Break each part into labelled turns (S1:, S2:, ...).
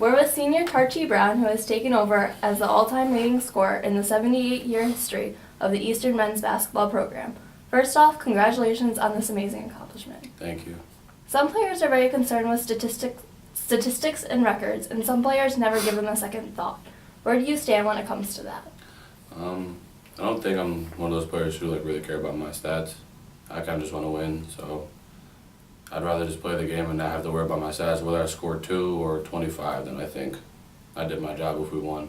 S1: We're with senior Tarchee Brown, who has taken over as the all-time leading scorer in the 78-year history of the Eastern men's basketball program. First off, congratulations on this amazing accomplishment.
S2: Thank you.
S1: Some players are very concerned with statistics and records, and some players never give them a second thought. Where do you stand when it comes to that?
S2: I don't think I'm one of those players who really care about my stats. I kind of just want to win, so I'd rather just play the game and not have to worry about my stats, whether I score 2 or 25. Then I think I did my job if we won.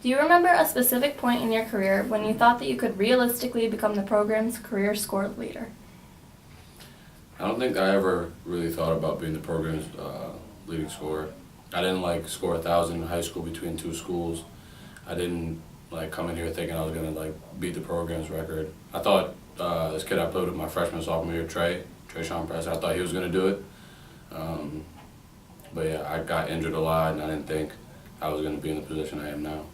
S1: Do you remember a specific point in your career when you thought that you could realistically become the program's career score leader?
S2: I don't think I ever really thought about being the program's leading scorer. I didn't score 1,000 in high school between 2 schools. I didn't come in here thinking I was gonna beat the program's record. I thought this kid I played with my freshman sophomore year, Trey Sean Preston, I thought he was gonna do it. But yeah, I got injured a lot, and I didn't think I was gonna be in the position I am now.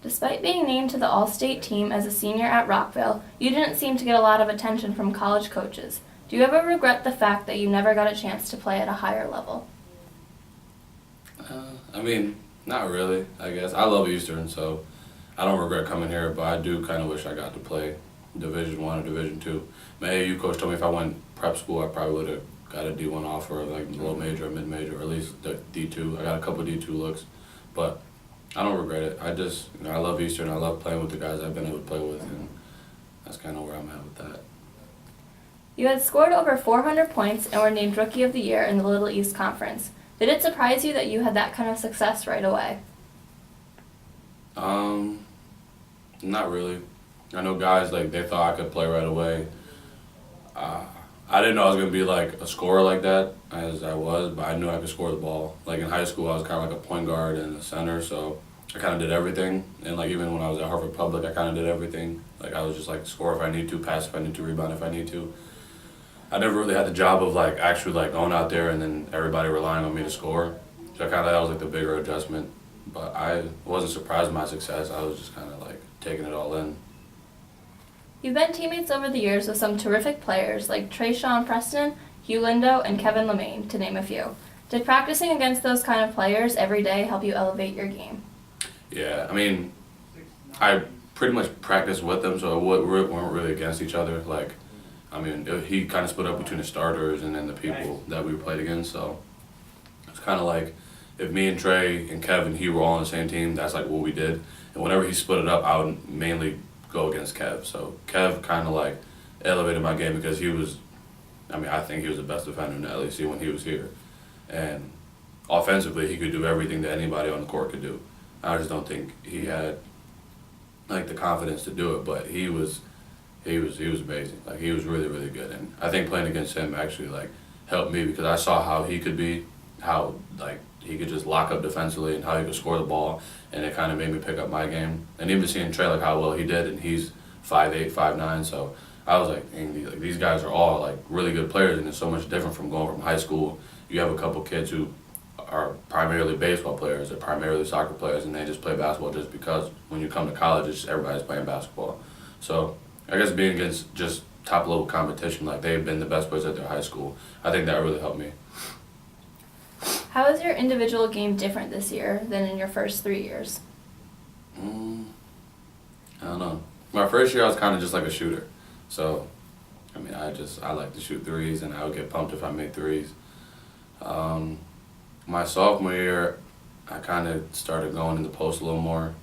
S1: Despite being named to the All-State team as a senior at Rockville, you didn't seem to get a lot of attention from college coaches. Do you ever regret the fact that you never got a chance to play at a higher level?
S2: Not really, I guess. I love Eastern, so I don't regret coming here, but I do kind of wish I got to play Division I or Division II. My AAU coach told me if I went prep school, I probably would have got a D1 offer, low major or mid major, or at least the D2. I got a couple D2 looks, but I don't regret it. I love Eastern. I love playing with the guys I've been able to play with, and that's kind of where I'm at with that.
S1: You had scored over 400 points and were named Rookie of the Year in the Little East Conference. Did it surprise you that you had that kind of success right away?
S2: Not really. I know guys, they thought I could play right away. I didn't know I was going to be a scorer like that as I was, but I knew I could score the ball. In high school, I was kind of like a point guard and a center, so I kind of did everything. And even when I was at Harvard Public, I kind of did everything. I was just score if I need to, pass if I need to, rebound if I need to. I never really had the job of actually going out there and then everybody relying on me to score. So that was the bigger adjustment. But I wasn't surprised by my success. I was just kind of taking it all in.
S1: You've been teammates over the years with some terrific players like Trey Sean Preston, Hugh Lindo, and Kevin LeMaine, to name a few. Did practicing against those kind of players every day help you elevate your game?
S2: Yeah, I pretty much practiced with them, so we weren't really against each other. He kind of split up between the starters and then the people that we played against, so it's kind of if me and Trey and Kevin, he were all on the same team, that's what we did. And whenever he split it up, I would mainly go against Kev. So Kev kind of elevated my game because he was, I think he was the best defender in the LEC when he was here. And offensively, he could do everything that anybody on the court could do. I just don't think he had the confidence to do it, but he was amazing. He was really, really good. And I think playing against him actually helped me because I saw how he could be, how he could just lock up defensively and how he could score the ball, and it kind of made me pick up my game. And even seeing Trey how well he did, and he's 5'8", 5'9", so I was dang, these guys are all really good players, and it's so much different from going from high school. You have a couple kids who are primarily baseball players or primarily soccer players, and they just play basketball just because when you come to college, it's just everybody's playing basketball. So I guess being against just top level competition, they've been the best players at their high school, I think that really helped me.
S1: How is your individual game different this year than in your first 3 years?
S2: I don't know. My first year I was kind of just a shooter. So, I like to shoot threes, and I would get pumped if I made threes. My sophomore year, I kind of started going in the post a little more.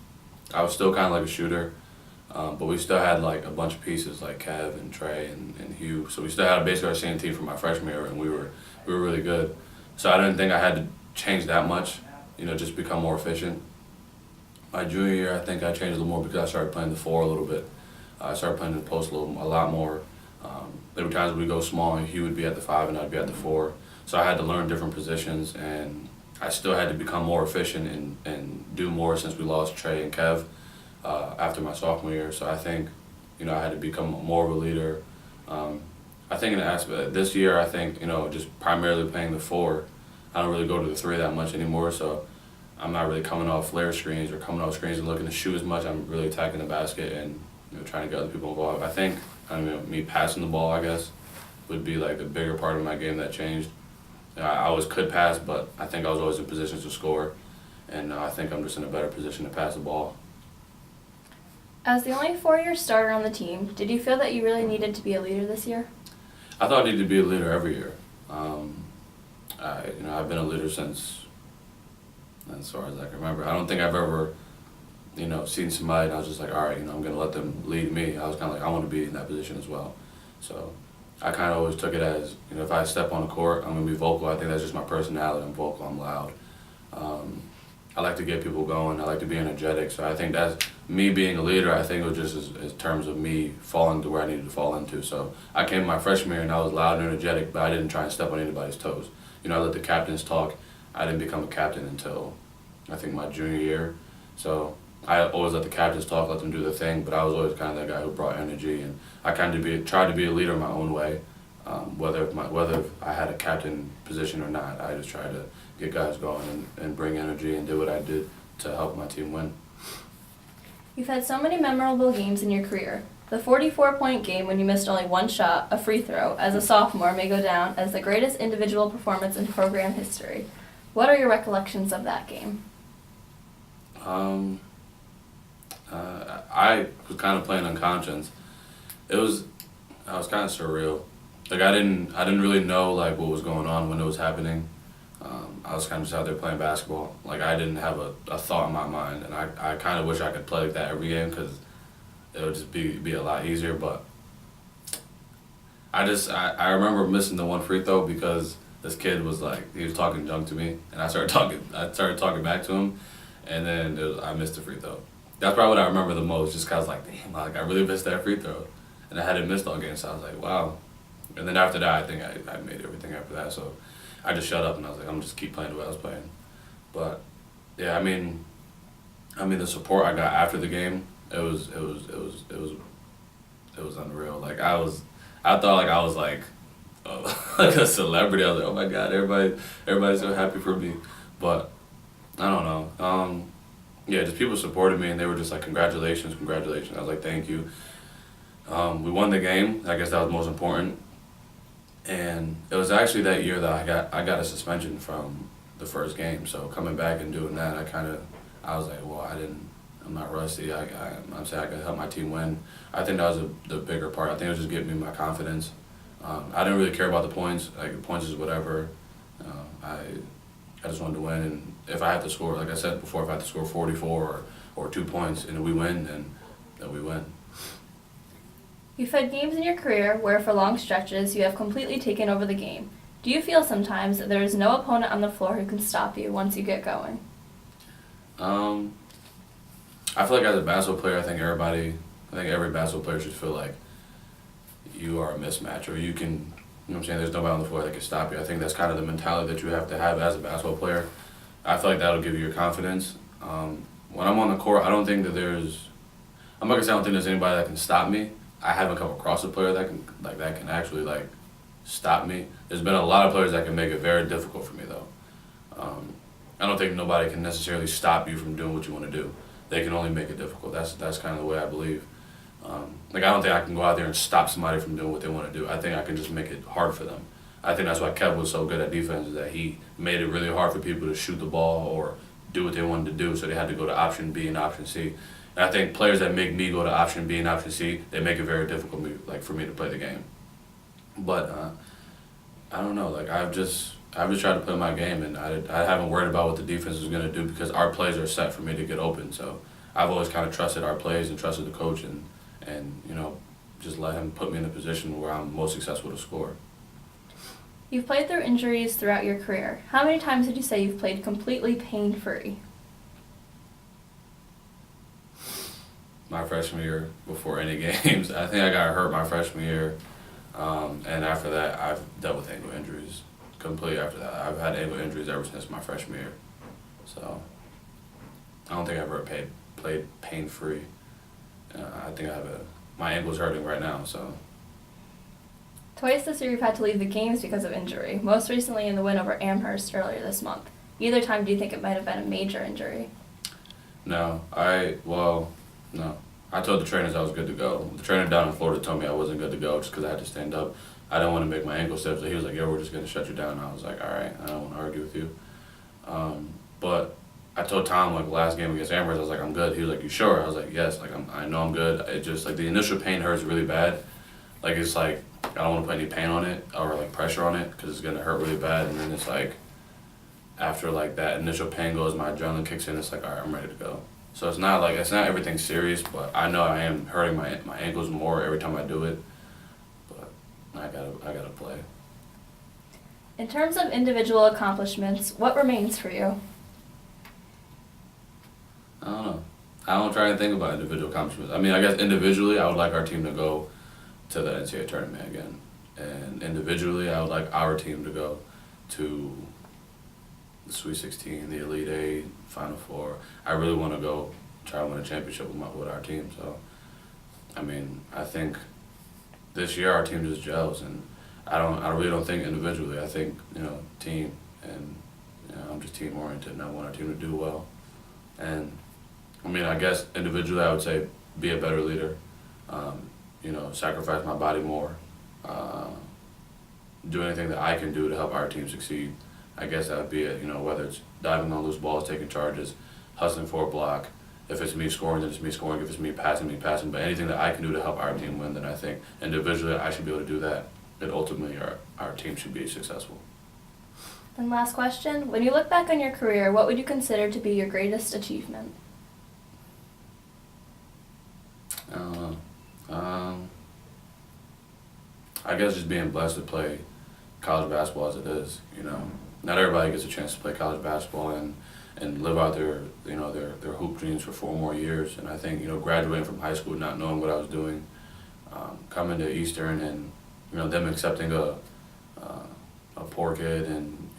S2: I was still kind of a shooter, but we still had a bunch of pieces like Kev and Trey and Hugh. So we still had basically our same team from my freshman year, and we were really good. So I didn't think I had to change that much, just become more efficient. My junior year, I think I changed a little more because I started playing the 4 a little a started playing in the post a lot more. There were times we go small and he would be at the 5 and I'd be at the 4. So I had to learn different positions, and I still had to become more efficient and do more since we lost Trey and Kev after my sophomore year. So I think, I had to become more of a leader. I think in the aspect this year, I think, just primarily playing the 4. I don't really go to the 3 that much anymore, so I'm not really coming off flare screens or coming off screens and looking to shoot as much. I'm really attacking the basket and trying to get other people involved. I think me passing the ball, I guess, would be the bigger part of my game that changed. I always could pass, but I think I was always in positions to score, and I think I'm just in a better position to pass the ball.
S1: As the only four-year starter on the team, did you feel that you really needed to be a leader this year?
S2: I thought I needed to be a leader every year. I've been a leader since as far as I can remember. I don't think I've ever, seen somebody and I was just like, all right, I'm going to let them lead me. I was kind of like, I want to be in that position as well. So I kind of always took it as, if I step on the court, I'm going to be vocal. I think that's just my personality. I'm vocal, I'm loud. I like to get people going. I like to be energetic. So I think that's me being a leader. I think it was just in terms of me falling to where I needed to fall into. So I came my freshman year and I was loud and energetic, but I didn't try and step on anybody's toes. I let the captains talk. I didn't become a captain until I think my junior year. So I always let the captains talk, let them do their thing, but I was always kind of that guy who brought energy, and I kind of tried to be a leader in my own way. Whether I had a captain position or not, I just tried to get guys going and bring energy and do what I did to help my team win.
S1: You've had so many memorable games in your career. The 44-point game when you missed only one shot, a free throw, as a sophomore may go down as the greatest individual performance in program history. What are your recollections of that game?
S2: I was kind of playing on conscience. I was kind of surreal. Like I didn't really know like what was going on when it was happening. I was kind of just out there playing basketball. Like I didn't have a thought in my mind, and I kind of wish I could play like that every game because it would just be a lot easier. But I remember missing the one free throw because this kid was like, he was talking junk to me, and I started talking back to him, and then I missed the free throw. That's probably what I remember the most, just 'cause I was like, damn, like I really missed that free throw, and I hadn't missed all game, so I was like, wow. And then after that, I think I made everything after that, so I just shut up and I was like, I'm gonna just keep playing the way I was playing. But yeah, I mean, the support I got after the game, it was unreal. Like I thought like I was like like a celebrity. I was like, oh my god, everybody's so happy for me. But I don't know. Yeah, just people supported me and they were just like, congratulations. I was like, thank you. We won the game. I guess that was most important. And it was actually that year that I got a suspension from the first game. So coming back and doing that, I was like, well, I'm not rusty. I'm saying I could help my team win. I think that was the bigger part. I think it was just giving me my confidence. I didn't really care about the points. Like the points is whatever. I just wanted to win, and if I had to score, like I said before, if I had to score 44 or 2 points and we win, then we win.
S1: You've had games in your career where for long stretches you have completely taken over the game. Do you feel sometimes that there is no opponent on the floor who can stop you once you get going?
S2: I feel like as a basketball player, I think every basketball player should feel like you are a mismatch, or you can, what I'm saying, there's nobody on the floor that can stop you. I think that's kind of the mentality that you have to have as a basketball player. I feel like that'll give you your confidence. When I'm on the court, I don't think that I'm not gonna say I don't think there's anybody that can stop me. I haven't come across a player that can actually stop me. There's been a lot of players that can make it very difficult for me though. I don't think nobody can necessarily stop you from doing what you want to do. They can only make it difficult. That's kind of the way I believe. I don't think I can go out there and stop somebody from doing what they want to do. I think I can just make it hard for them. I think that's why Kev was so good at defense, is that he made it really hard for people to shoot the ball or do what they wanted to do, so they had to go to option B and option C. And I think players that make me go to option B and option C, they make it very difficult for me to play the game. But I don't know. I've just tried to play my game, and I haven't worried about what the defense is going to do because our plays are set for me to get open. So I've always kind of trusted our plays and trusted the coach, and just let him put me in a position where I'm most successful to score.
S1: You've played through injuries throughout your career. How many times would you say you've played completely pain-free?
S2: My freshman year, before any games. I think I got hurt my freshman year, and after that, I've dealt with ankle injuries. Completely after that, I've had ankle injuries ever since my freshman year. So I don't think I've ever played pain-free. I think my ankle's hurting right now, so.
S1: Twice this year you've had to leave the games because of injury, most recently in the win over Amherst earlier this month. Either time, do you think it might have been a major injury?
S2: No. I told the trainers I was good to go. The trainer down in Florida told me I wasn't good to go just because I had to stand up. I didn't want to make my ankle stiff, so he was like, yo, we're just going to shut you down. And I was like, all right, I don't want to argue with you. But I told Tom, like, last game against Amherst, I was like, I'm good. He was like, you sure? I was like, yes, like, I know I'm good. It just, like, the initial pain hurts really bad. Like, it's like, I don't want to put any pain on it or, like, pressure on it because it's going to hurt really bad. And then it's like, after, like, that initial pain goes, my adrenaline kicks in, it's like, all right, I'm ready to go. So it's not everything serious, but I know I am hurting my ankles more every time I do it. But I gotta play.
S1: In terms of individual accomplishments, what remains for you?
S2: I don't know. I don't try to think about individual accomplishments. I mean, I guess individually, I would like our team to go to the NCAA tournament again. And individually, I would like our team to go to the Sweet 16, the Elite Eight, Final Four. I really want to go try to win a championship with our team. So, I mean, I think this year our team just gels, and I really don't think individually. I think, team, and I'm just team oriented, and I want our team to do well. And I mean, I guess individually, I would say be a better leader. Sacrifice my body more. Do anything that I can do to help our team succeed. I guess that would be it. Whether it's diving on loose balls, taking charges, hustling for a block. If it's me scoring, then it's me scoring. If it's me passing. But anything that I can do to help our team win, then I think individually I should be able to do that. And ultimately, our team should be successful.
S1: And last question, when you look back on your career, what would you consider to be your greatest achievement?
S2: I don't know. I guess just being blessed to play college basketball as it is. Not everybody gets a chance to play college basketball and live out their hoop dreams for 4 more years. And I think graduating from high school, not knowing what I was doing, coming to Eastern and them accepting a poor kid and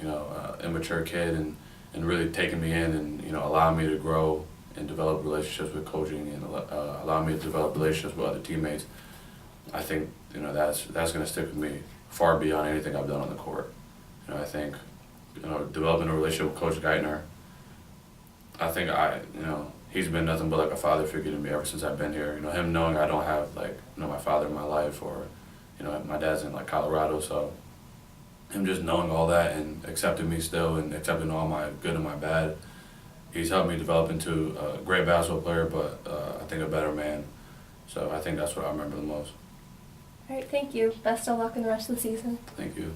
S2: immature kid and really taking me in and allowing me to grow and develop relationships with coaching and allow me to develop relationships with other teammates. I think that's going to stick with me far beyond anything I've done on the court. I think developing a relationship with Coach Geithner. I think he's been nothing but like a father figure to me ever since I've been here. Him knowing I don't have my father in my life, or my dad's in Colorado, so him just knowing all that and accepting me still and accepting all my good and my bad. He's helped me develop into a great basketball player, but I think a better man. So I think that's what I remember the most.
S1: All right, thank you. Best of luck in the rest of the season.
S2: Thank you.